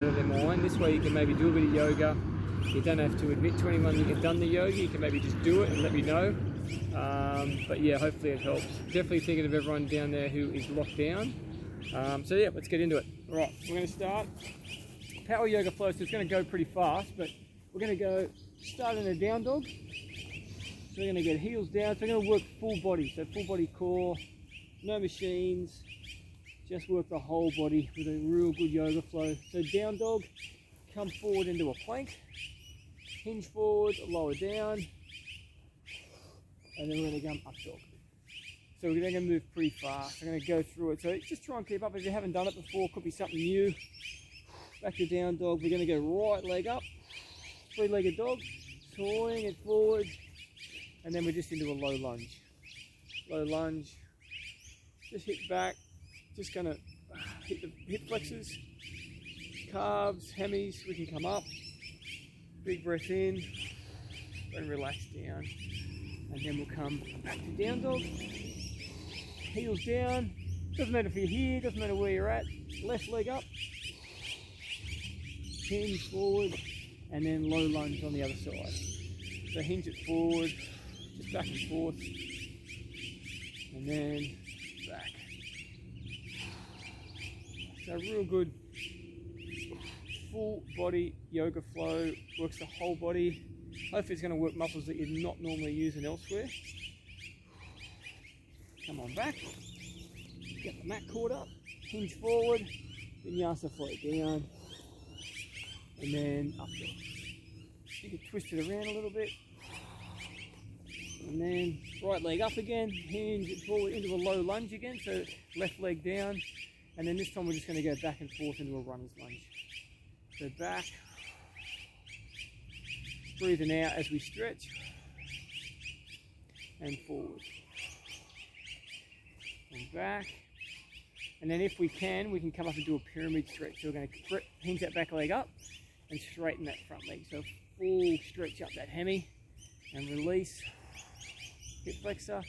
of their mind. This way you can maybe do a bit of yoga. You don't have to admit to anyone that you've done the yoga. You can maybe just do it and let me know. But yeah, hopefully it helps. Definitely thinking of everyone down there who is locked down. So yeah, let's get into it. All right, we're going to start power yoga flow. So it's going to go pretty fast, but we're going to go start in a down dog. So we're going to get heels down. So we're going to work full body. So full body core, no machines. Just work the whole body with a real good yoga flow. So down dog, come forward into a plank, hinge forward, lower down, and then we're going to come up dog. So we're going to move pretty fast. I'm going to go through it. So just try and keep up. If you haven't done it before, could be something new. Back to down dog. We're going to go right leg up, three-legged dog, swing it forward, and then we're just into a low lunge. Low lunge, just hit back. Just going to hit the hip flexors, calves, hemis. We can come up. Big breath in and relax down. And then we'll come back to down dog. Heels down. Doesn't matter if you're here, doesn't matter where you're at. Left leg up. Hinge forward. And then low lunge on the other side. So hinge it forward, just back and forth. And then back. So real good full body yoga flow, works the whole body. Hopefully it's going to work muscles that you're not normally using elsewhere. Come on back, get the mat caught up, hinge forward, vinyasa float down, and then up there. You can twist it around a little bit, and then right leg up again, hinge it forward into a low lunge again, so left leg down. And then this time we're just going to go back and forth into a runner's lunge. So back, breathing out as we stretch, and forward. And back. And then if we can come up and do a pyramid stretch. So we're going to hinge that back leg up and straighten that front leg. So full stretch up that hemi and release, hip flexor,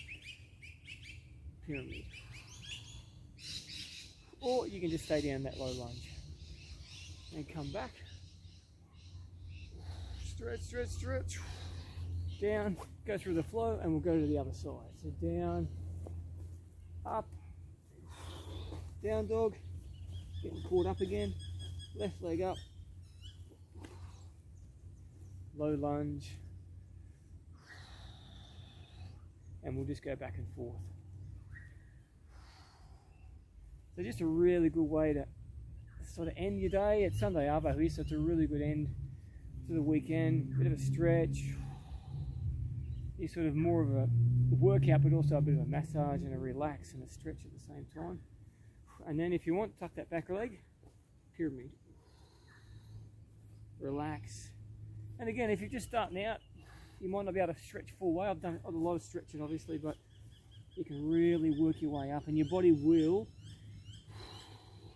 pyramid. Or you can just stay down that low lunge and come back. Stretch, stretch, stretch. Down, go through the flow, and we'll go to the other side. So down, up, down dog, getting caught up again, left leg up, low lunge, and we'll just go back and forth. So just a really good way to sort of end your day. It's Sunday Arvo here, so it's a really good end to the weekend. Bit of a stretch. It's sort of more of a workout, but also a bit of a massage and a relax and a stretch at the same time. And then if you want, tuck that back leg, pyramid. Relax. And again, if you're just starting out, you might not be able to stretch full way. I've done a lot of stretching, obviously, but you can really work your way up, and your body will.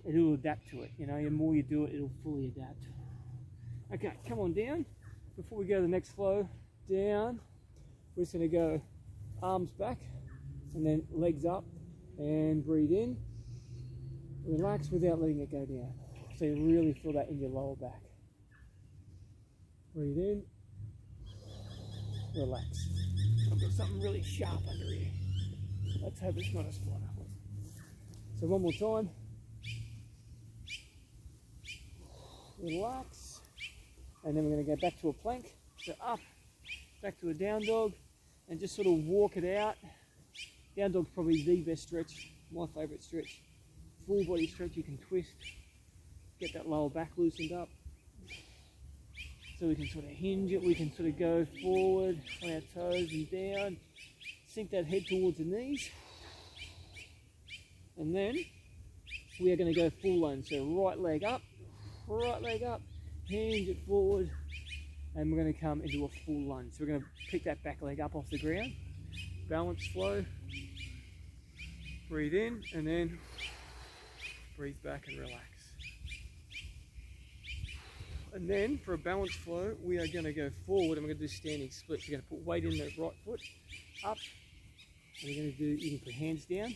It'll adapt to it, you know, the more you do it, it'll fully adapt. Okay, come on down. Before we go to the next flow, down, we're just gonna go arms back and then legs up and breathe in. Relax without letting it go down. So you really feel that in your lower back. Breathe in, relax. I've got something really sharp under here. Let's hope it's not a splitter. So one more time. Relax, and then we're going to go back to a plank, so up, back to a down dog, and just sort of walk it out. Down dog's probably the best stretch, my favourite stretch. Full body stretch, you can twist, get that lower back loosened up. So we can sort of hinge it, we can sort of go forward on our toes and down, sink that head towards the knees. And then we are going to go full lunge, so right leg up, hinge it forward, and we're going to come into a full lunge. So we're going to pick that back leg up off the ground, balance flow, breathe in, and then breathe back and relax. And then for a balance flow, we are going to go forward and we're going to do standing splits. We're going to put weight in the right foot, up, and we're going to do, you can put hands down,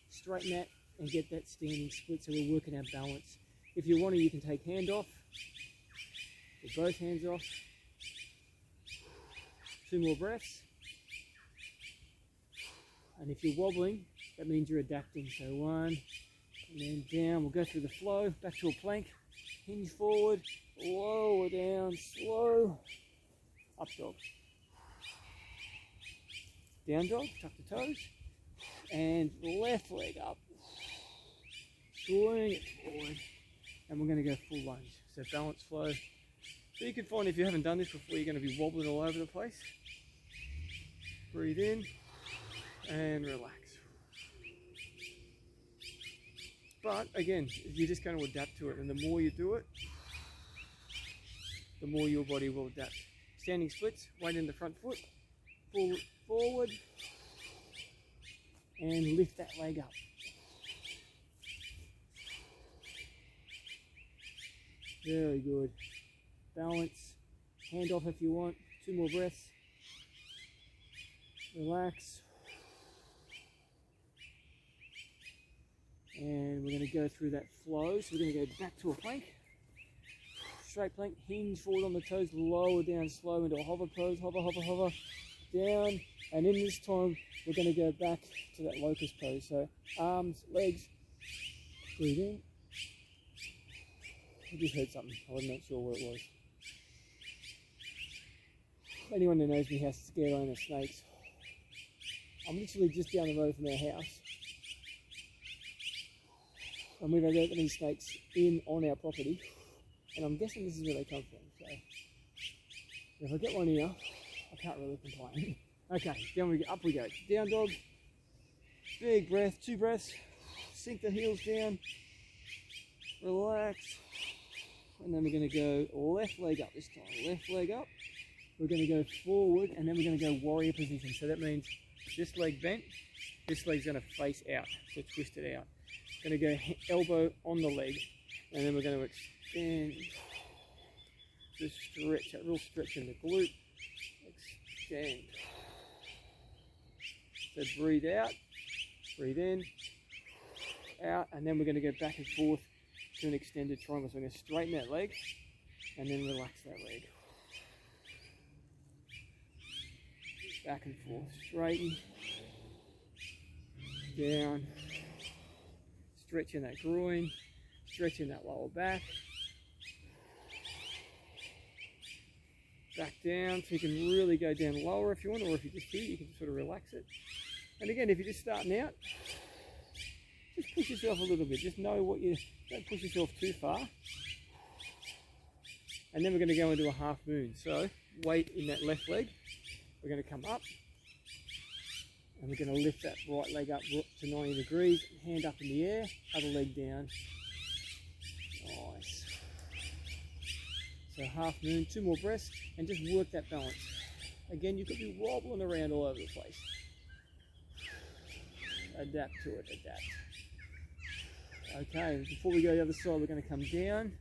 straighten that, and get that standing split, so we're working our balance If you want to, you can take hand off, or both hands off. 2 more breaths. And if you're wobbling, that means you're adapting. So 1, and then down. We'll go through the flow, back to a plank. Hinge forward, lower down, slow. Up dog. Down dog, tuck the toes. And left leg up. Swing it forward. And we're going to go full lunge. So balance flow. So you can find if you haven't done this before, you're going to be wobbling all over the place. Breathe in and relax. But again, you're just going to adapt to it, and the more you do it, the more your body will adapt. Standing splits, weight in the front foot, forward, and lift that leg up. Very good. Balance, hand off if you want, 2 more breaths. Relax. And we're going to go through that flow. So we're going to go back to a plank. Straight plank, hinge forward on the toes, lower down slow into a hover pose, hover, hover, hover, down. And in this time, we're going to go back to that locust pose. So arms, legs, breathe in. I just heard something, I wasn't sure what it was. Anyone who knows me how scared I am of snakes. I'm literally just down the road from our house. And we've had that many snakes on our property. And I'm guessing this is where they come from. So if I get one here, I can't really complain. Okay, up we go. Down dog. Big breath, 2 breaths. Sink the heels down. Relax. And then we're going to go left leg up this time. Left leg up. We're going to go forward, and then we're going to go warrior position. So that means this leg bent, this leg's going to face out, so twist it out. Going to go elbow on the leg, and then we're going to extend, just stretch, a real stretch in the glute, extend. So breathe out, breathe in, out, and then we're going to go back and forth to an extended triangle. So we're going to straighten that leg, and then relax that leg. Back and forth, straighten, down, stretching that groin, stretching that lower back, back down, so you can really go down lower if you want, or if you're just here, you can sort of relax it. And again, if you're just starting out, just push yourself a little bit, just know don't push yourself too far. And then we're going to go into a half moon, so weight in that left leg. We're going to come up, and we're going to lift that right leg up to 90 degrees, hand up in the air, other leg down. Nice. So half moon, 2 more breaths, and just work that balance. Again, you could be wobbling around all over the place. Adapt to it, adapt. Okay, before we go to the other side, we're going to come down.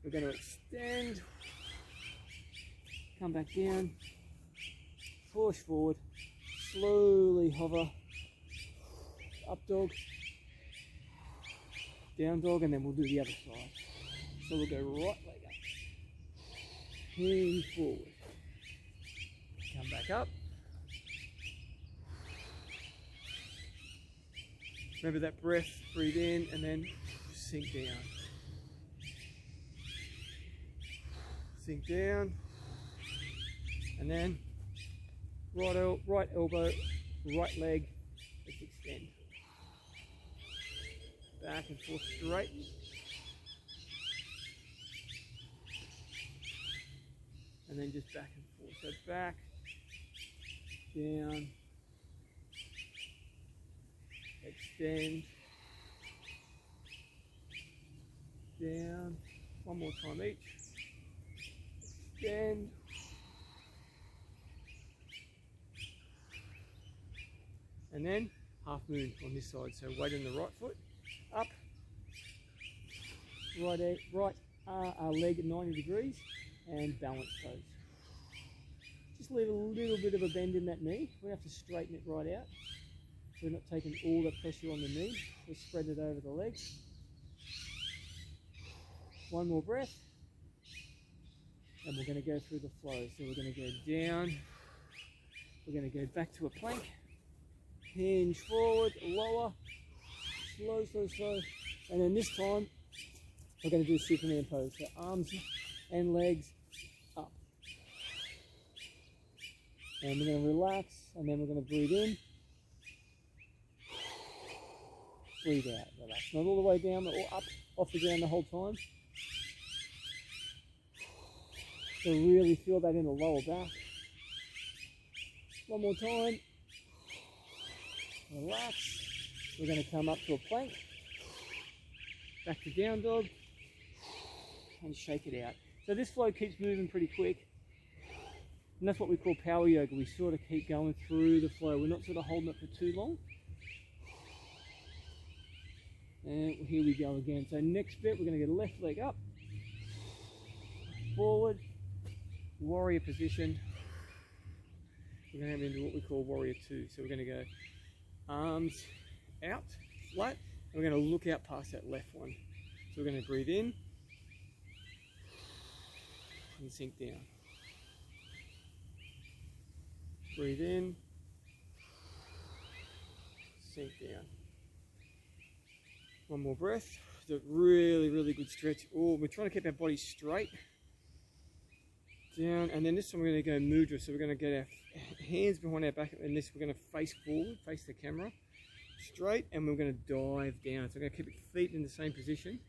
We're going to extend, come back down. Push forward, slowly hover, up dog, down dog, and then we'll do the other side. So we'll go right leg up, hinge forward, come back up. Remember that breath, breathe in and then sink down. Sink down, and then right elbow, right leg, let's extend. Back and forth, straighten. And then just back and forth. So back, down, extend, down. One more time each. Extend. And then half moon on this side. So weight on the right foot, up, right leg at 90 degrees, and balance pose. Just leave a little bit of a bend in that knee. We have to straighten it right out. So we're not taking all the pressure on the knee. We'll spread it over the legs. One more breath. And we're going to go through the flow. So we're going to go down. We're going to go back to a plank. Hinge forward, lower. Slow, slow, slow. And then this time, we're going to do Superman pose. So arms and legs up. And we're going to relax. And then we're going to breathe in. Breathe out. Relax. Not all the way down, but all up, off the ground the whole time. So really feel that in the lower back. One more time. Relax. We're going to come up to a plank. Back to down dog. And shake it out. So this flow keeps moving pretty quick. And that's what we call power yoga. We sort of keep going through the flow. We're not sort of holding it for too long. And here we go again. So next bit, we're going to get a left leg up. Forward. Warrior position. We're going to have into what we call warrior 2. So we're going to go arms out, flat, and we're going to look out past that left one. So we're going to breathe in and sink down. Breathe in, sink down. One more breath. It's a really, really good stretch. Oh, we're trying to keep our body straight. Down, and then this time we're going to go mudra. So we're going to get our hands behind our back, and this we're going to face forward, face the camera, straight, and we're going to dive down. So we're going to keep our feet in the same position.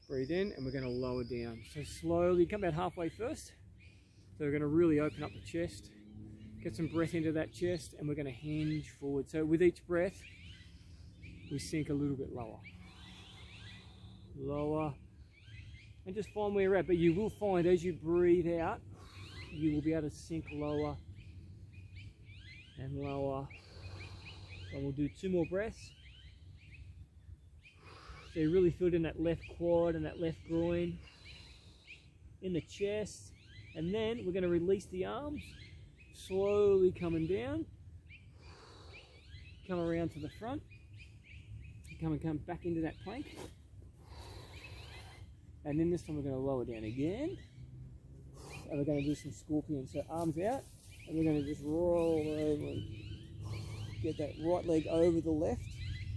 Breathe in, and we're going to lower down. So slowly, come about halfway first. So we're going to really open up the chest, get some breath into that chest, and we're going to hinge forward. So with each breath, we sink a little bit lower. Lower. And just find where you're at, but you will find as you breathe out, you will be able to sink lower and lower. And we'll do 2 more breaths. So you really feel it in that left quad and that left groin, in the chest. And then we're going to release the arms, slowly coming down. Come around to the front. Come back into that plank. And then this time we're going to lower down again. And we're going to do some scorpions. So arms out. And we're going to just roll over and get that right leg over the left.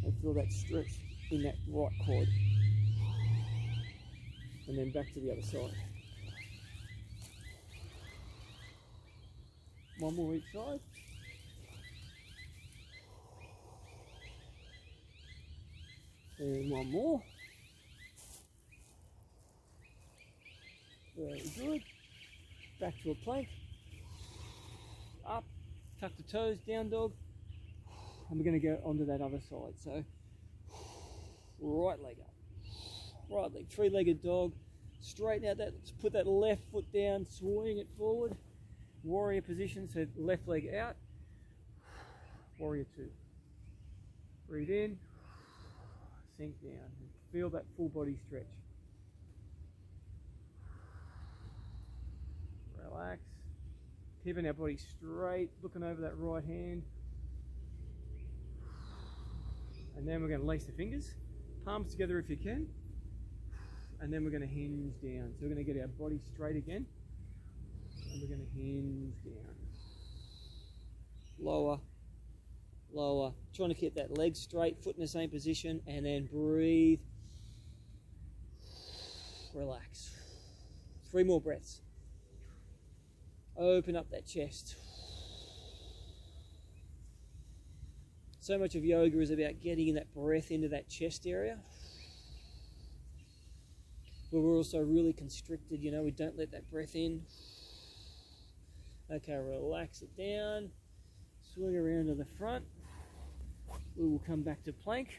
And feel that stretch in that right quad. And then back to the other side. One more each side. And one more. Very good. Back to a plank. Up. Tuck the toes, down dog. And we're going to go onto that other side. So, right leg up. Right leg, 3-legged dog. Straighten out that, let's put that left foot down, swing it forward. Warrior position, so left leg out. Warrior 2. Breathe in. Sink down. Feel that full body stretch. Relax. Keeping our body straight, looking over that right hand. And then we're going to lace the fingers, palms together if you can. And then we're going to hinge down. So we're going to get our body straight again. And we're going to hinge down. Lower, lower. Trying to keep that leg straight, foot in the same position, and then breathe. Relax. 3 more breaths. Open up that chest. So much of yoga is about getting that breath into that chest area. But we're also really constricted, you know, we don't let that breath in. Okay, relax it down. Swing around to the front. We will come back to plank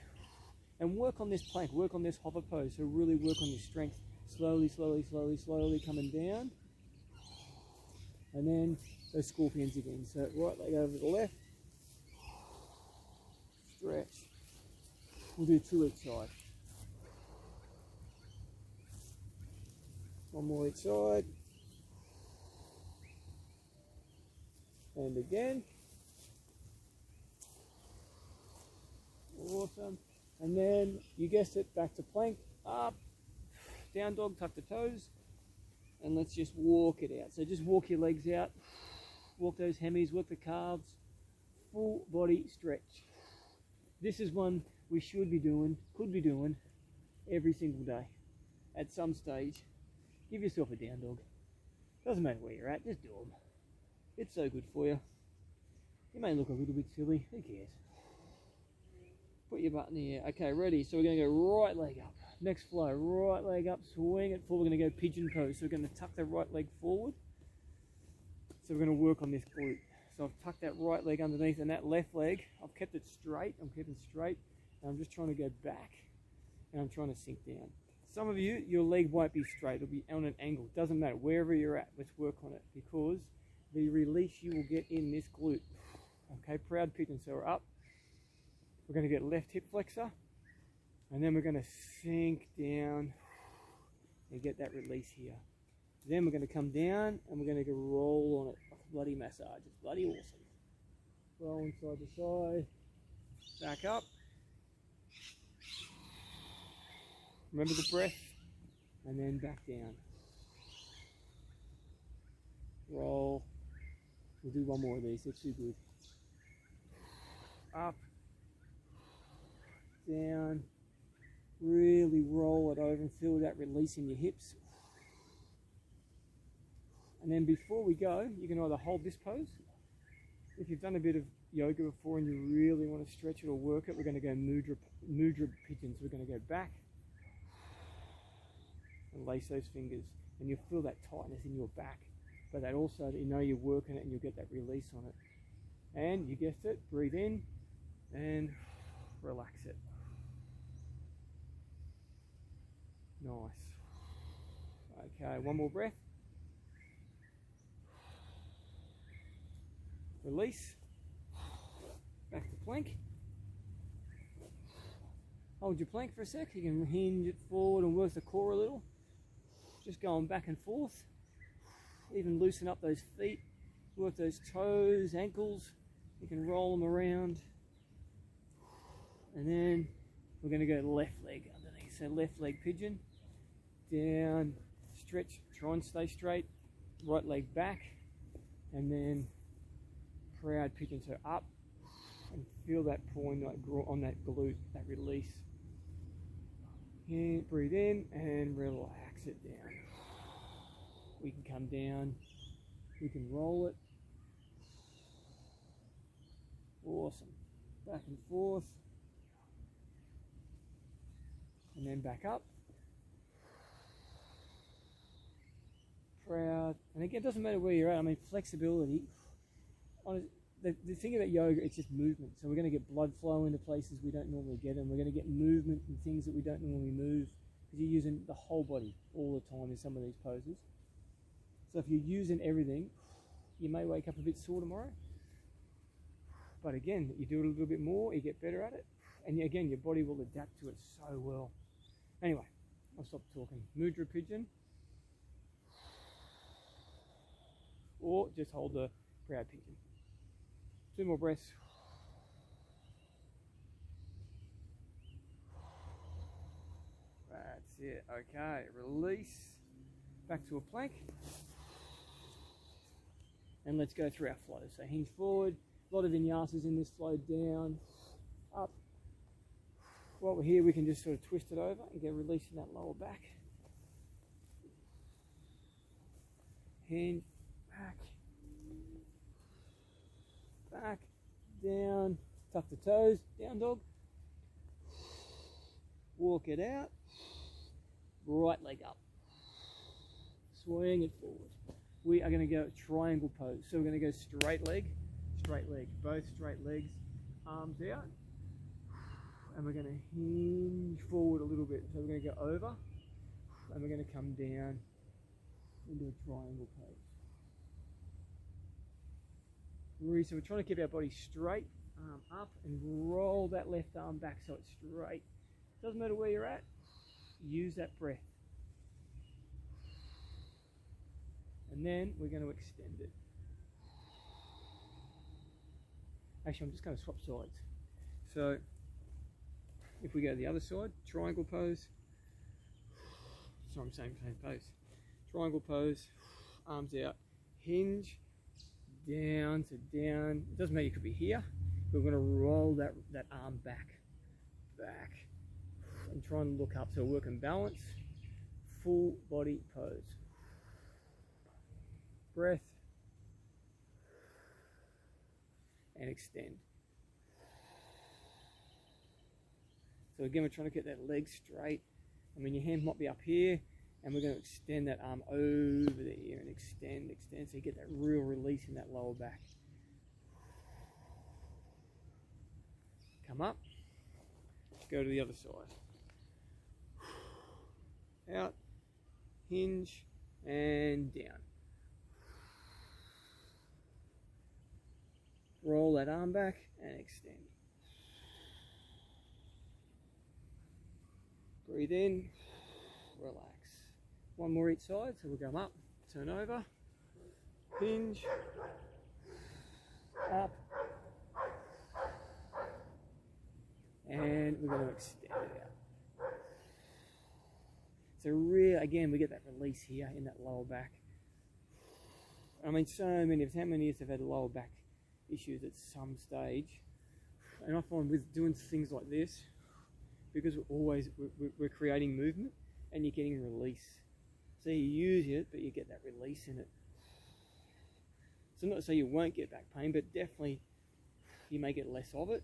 and work on this plank, work on this hover pose. So really work on your strength. Slowly, slowly, slowly, slowly coming down. And then those scorpions again. So right leg over the left. Stretch. We'll do 2 each side. One more each side. And again. Awesome. And then, you guessed it, back to plank, up, Down dog, tuck the toes, and let's just walk it out. So just walk your legs out, walk those hemis, work the calves, full body stretch. This is one we should be doing, could be doing every single day at some stage. Give yourself a down dog. Doesn't matter where you're at, just do them. It's so good for you. You may look a little bit silly, who cares? Put your butt in the air. Okay, ready? So we're going to go right leg up. Next flow, right leg up, swing it forward. We're going to go pigeon pose. So we're going to tuck the right leg forward. So we're going to work on this glute. So I've tucked that right leg underneath, and that left leg, I've kept it straight. I'm keeping straight, and I'm just trying to go back, and I'm trying to sink down. Some of you, your leg won't be straight. It'll be on an angle. Doesn't matter. Wherever you're at, let's work on it, because the release you will get in this glute. Okay, proud pigeon. So we're up. We're going to get left hip flexor, and then we're going to sink down and get that release here. Then we're going to come down, and we're going to go roll on it. Bloody massage. It's bloody awesome. Rolling side to side. Back up. Remember the breath. And then back down. Roll. We'll do one more of these. They're too good. Up. Down. Really roll it over and feel that release in your hips. And then before we go, you can either hold this pose. If you've done a bit of yoga before and you really want to stretch it or work it, we're going to go mudra pigeons. We're going to go back and lace those fingers, and you'll feel that tightness in your back, but that also, you know you're working it and you'll get that release on it. And you guessed it, breathe in and relax it. Nice. Okay, one more breath. Release. Back to plank. Hold your plank for a sec. You can hinge it forward and work the core a little. Just going back and forth. Even loosen up those feet. Work those toes, ankles. You can roll them around. And then we're going to go left leg underneath. So left leg pigeon. Down. Stretch. Try and stay straight. Right leg back. And then proud pigeon, so up, and feel that pulling on that glute, that release. And breathe in and relax it down. We can come down, we can roll it. Awesome. Back and forth. And then back up. Proud. And again, it doesn't matter where you're at. I mean, flexibility. The thing about yoga, it's just movement. So we're going to get blood flow into places we don't normally get, and we're going to get movement in things that we don't normally move, because you're using the whole body all the time in some of these poses. So if you're using everything, you may wake up a bit sore tomorrow. But again, you do it a little bit more, you get better at it, and again, your body will adapt to it so well. Anyway, I'll stop talking. Mudra pigeon, or just hold the proud pigeon. 2 more breaths. That's it. Okay, release. Back to a plank. And let's go through our flow. So hinge forward. A lot of vinyasas in this flow. Down, up. While we're here, we can just sort of twist it over and get releasing that lower back. Hinge, back. Back, down, tuck the toes, down dog. Walk it out. Right leg up. Swing it forward. We are going to go triangle pose. So we're going to go straight leg, both straight legs, arms out. And we're going to hinge forward a little bit. So we're going to go over, and we're going to come down into a triangle pose. So we're trying to keep our body straight, arm up, and roll that left arm back so it's straight. Doesn't matter where you're at, use that breath. And then we're going to extend it. Actually, I'm just going to swap sides. So if we go to the other side, triangle pose. what I'm saying, same pose. Triangle pose, arms out, hinge, down to down. It doesn't matter, you could be here. We're going to roll that arm back, and try and look up. So work in balance, full body pose. Breath, and extend. So again, we're trying to get that leg straight. I mean, your hand might be up here, and we're going to extend that arm over the ear and extend, so you get that real release in that lower back. Come up, go to the other side. Out, hinge, and down. Roll that arm back and extend. Breathe in, relax. One more each side, so we'll come up, turn over, hinge, up, and we're going to extend it out. So really, again, we get that release here in that lower back. I mean, so many of us, how many of us have had lower back issues at some stage? And I find with doing things like this, because we're creating movement and you're getting release. So you use it, but you get that release in it. So not to say you won't get back pain, but definitely you may get less of it.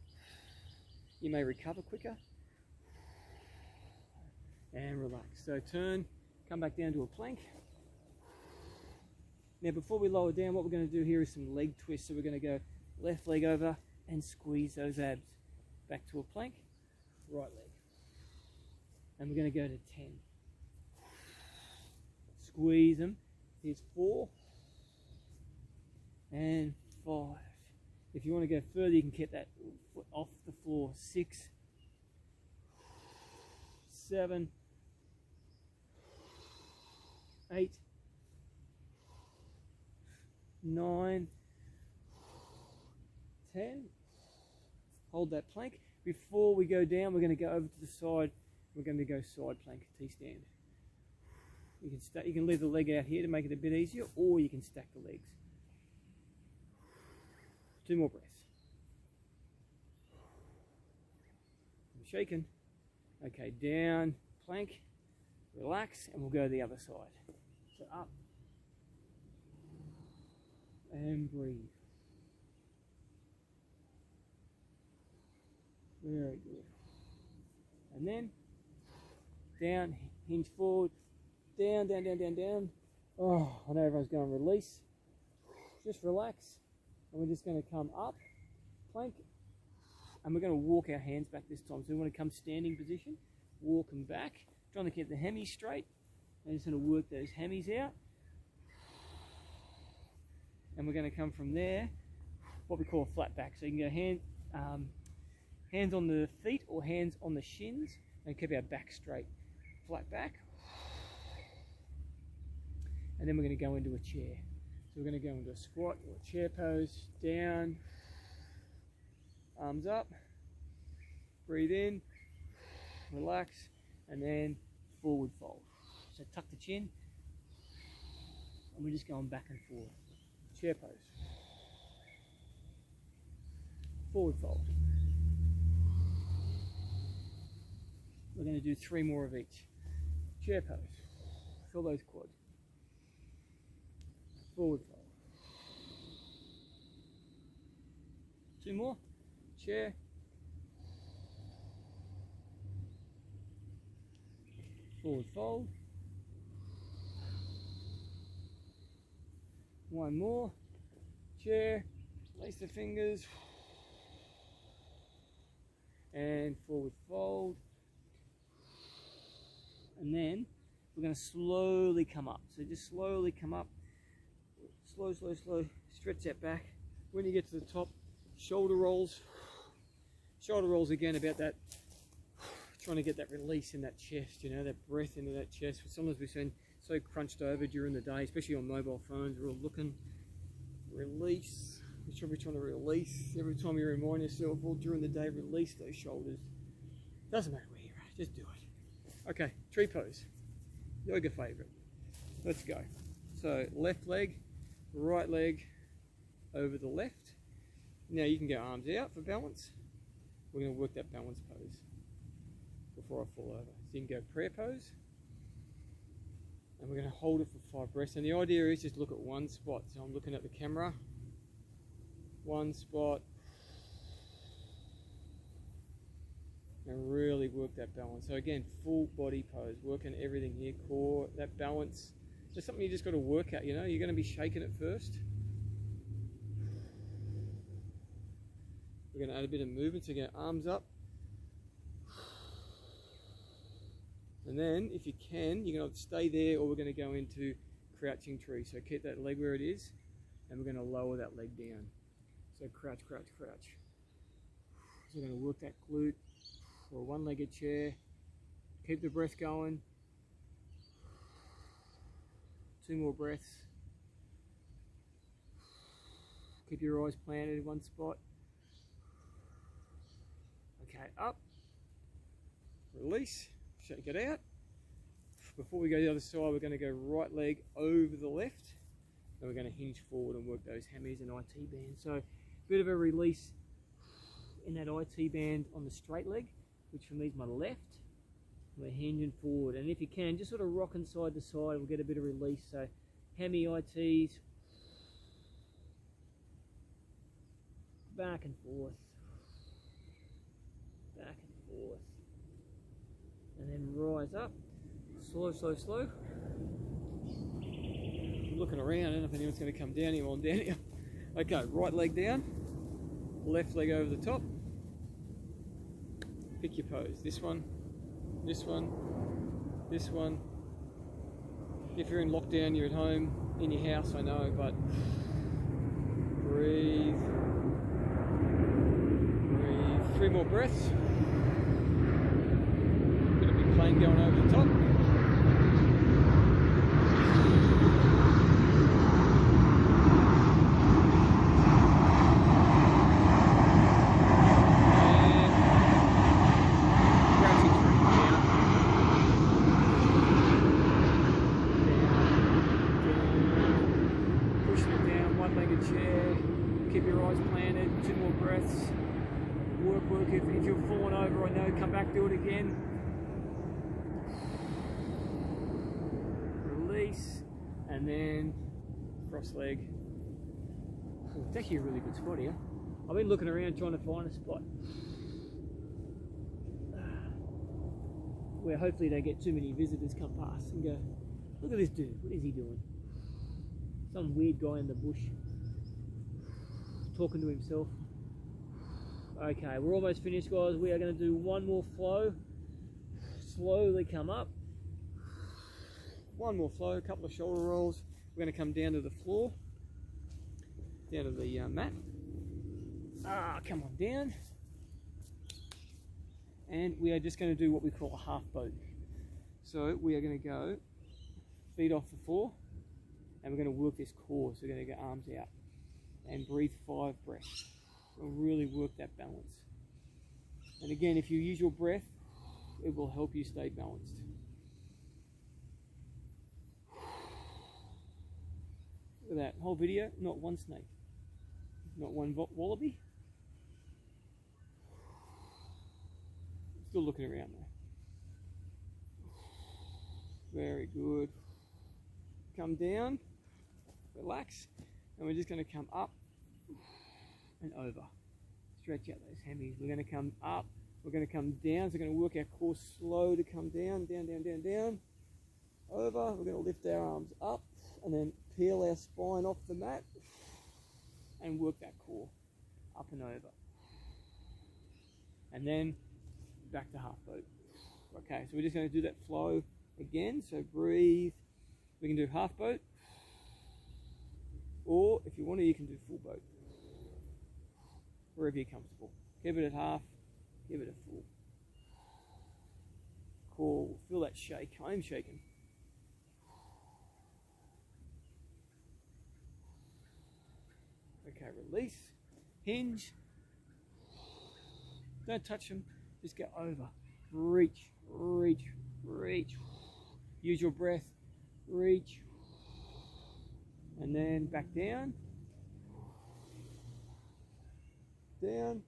You may recover quicker. And relax. So turn, come back down to a plank. Now before we lower down, what we're going to do here is some leg twists. So we're going to go left leg over and squeeze those abs. Back to a plank, right leg. And we're going to go to 10. Squeeze them. Here's 4 and 5. If you want to go further, you can get that foot off the floor. 6, 7, 8, 9, 10. Hold that plank. Before we go down, we're going to go over to the side. We're going to go side plank, T-stand. You can leave the leg out here to make it a bit easier, or you can stack the legs. 2 more breaths. I'm shaking. Okay, down, plank, relax, and we'll go to the other side. So up, and breathe. Very good. And then down, hinge forward, down, down, down, down, down. Oh, I know everyone's going to release. Just relax. And we're just going to come up, plank, and we're going to walk our hands back this time. So we want to come standing position, walk them back, trying to keep the hemis straight. And just going to work those hemis out. And we're going to come from there, what we call a flat back. So you can go hands on the feet or hands on the shins, and keep our back straight. Flat back. And then we're going to go into a chair. So we're going to go into a squat or a chair pose, down, arms up, breathe in, relax, and then forward fold. So tuck the chin, and we're just going back and forth. Chair pose, forward fold. We're going to do 3 more of each. Chair pose, fill those quads. Forward fold. 2 more. Chair. Forward fold. 1 more. Chair. Place the fingers. And forward fold. And then we're going to slowly come up. So just slowly come up. Slow, slow, slow. Stretch that back. When you get to the top, shoulder rolls. Shoulder rolls again about that, trying to get that release in that chest, you know, that breath into that chest. Sometimes we seem so crunched over during the day, especially on mobile phones. We're all looking. Release. You should be trying to release. Every time you remind yourself, all during the day, release those shoulders. Doesn't matter where you're at, just do it. Okay, tree pose. yoga favorite. Let's go. So left leg, right leg over the left. Now you can go arms out for balance. We're going to work that balance pose before I fall over. So you can go prayer pose. And we're going to hold it for 5 breaths. And the idea is just look at one spot. So I'm looking at the camera. One spot. And really work that balance. So again, full body pose. Working everything here. Core, that balance. Just something you just got to work out, you know. You're going to be shaking it first. We're going to add a bit of movement. So again, arms up. And then, if you can, you can either stay there or we're going to go into crouching tree. So keep that leg where it is, and we're going to lower that leg down. So crouch, crouch, crouch. So we're going to work that glute or a one-legged chair. Keep the breath going. 2 more breaths. Keep your eyes planted in one spot. Okay, up. Release. Shake it out. Before we go to the other side, we're going to go right leg over the left, and we're going to hinge forward and work those hammies and IT bands. So a bit of a release in that IT band on the straight leg, which for me is my left. We're hinging forward, and if you can, just sort of rocking side to side, we'll get a bit of release. So hammy ITs, back and forth, back and forth. And then rise up, slow, slow, slow. I'm looking around, I don't know if anyone's going to come down here while I'm down here. Okay, right leg down, left leg over the top. Pick your pose. This one, this one, this one. If you're in lockdown, you're at home, in your house, I know, but breathe. Breathe. 3 more breaths. Plane going over the top. Pushing it down, one-legged chair. Keep your eyes planted. 2 more breaths. Work. If you're falling over, I know, come back, do it again. And then cross leg. Oh, it's actually a really good spot here. I've been looking around trying to find a spot where hopefully they get too many visitors come past and go, look at this dude, what is he doing? Some weird guy in the bush talking to himself. Okay, we're almost finished, guys. We are going to do one more flow. Slowly come up. One more flow, a couple of shoulder rolls. We're going to come down to the floor, down to the mat. Come on down. And we are just going to do what we call a half boat. So we are going to go feet off the floor, and we're going to work this core. So we're going to go arms out and breathe 5 breaths. So really work that balance. And again, if you use your breath, it will help you stay balanced. Look at that whole video, not one snake, not one wallaby. Still looking around though. Very good. Come down, relax, and we're just going to come up and over. Stretch out those hammies. We're going to come up, we're going to come down, so we're going to work our core slow to come down, down, over. We're going to lift our arms up and then peel our spine off the mat and work that core up and over. And then back to half boat. Okay, so we're just going to do that flow again. So breathe. We can do half boat, or if you want to, you can do full boat. Wherever you're comfortable. Give it at half, give it a full. Cool. Feel that shake. I'm shaking. Okay, release. Hinge. Don't touch them. Just go over. Reach, reach, reach. Use your breath, reach, and then back down. Down.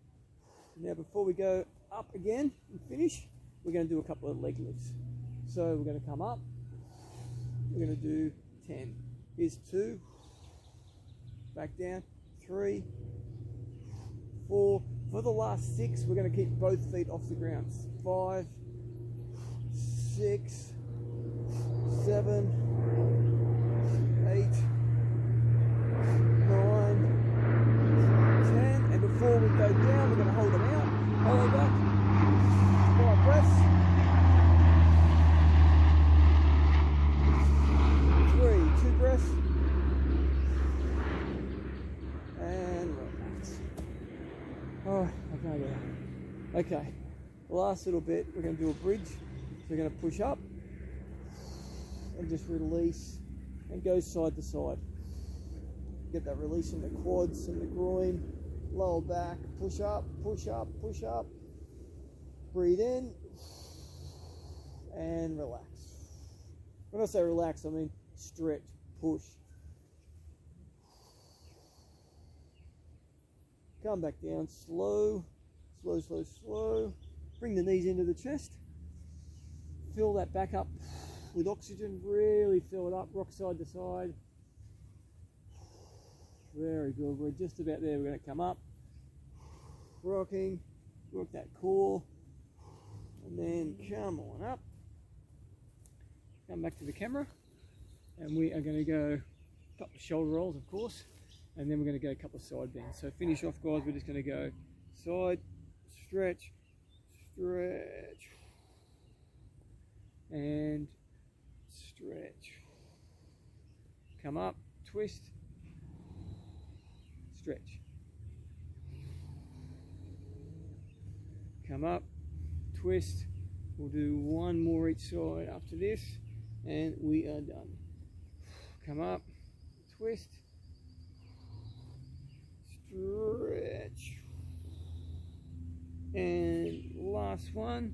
Now before we go up again and finish, we're going to do a couple of leg lifts. So we're going to come up, we're going to do 10. Here's 2, back down, 3, 4. For the last 6, we're going to keep both feet off the ground. 5, 6, 7, 8, 9, 10. And before we go down, we're going to hold them out. Hollow back. 5 breaths. 3, 2 breaths. And relax. Oh, I can't get out. Okay, last little bit, we're going to do a bridge. So we're going to push up and just release and go side to side. Get that release in the quads and the groin, lower back, push up, push up, push up. Breathe in and relax. When I say relax, I mean stretch, push. Come back down, slow, slow, slow, slow. Bring the knees into the chest. Fill that back up with oxygen, really fill it up, rock side to side. Very good, we're just about there. We're going to come up, rocking, work that core, and then come on up. Come back to the camera, and we are going to go a couple of shoulder rolls, of course, and then we're going to go a couple of side bends. So finish off, guys, we're just going to go side, stretch, stretch, and stretch. Come up, twist, stretch. Come up, twist. We'll do one more each side after this, and we are done. Come up, twist, stretch, and last one.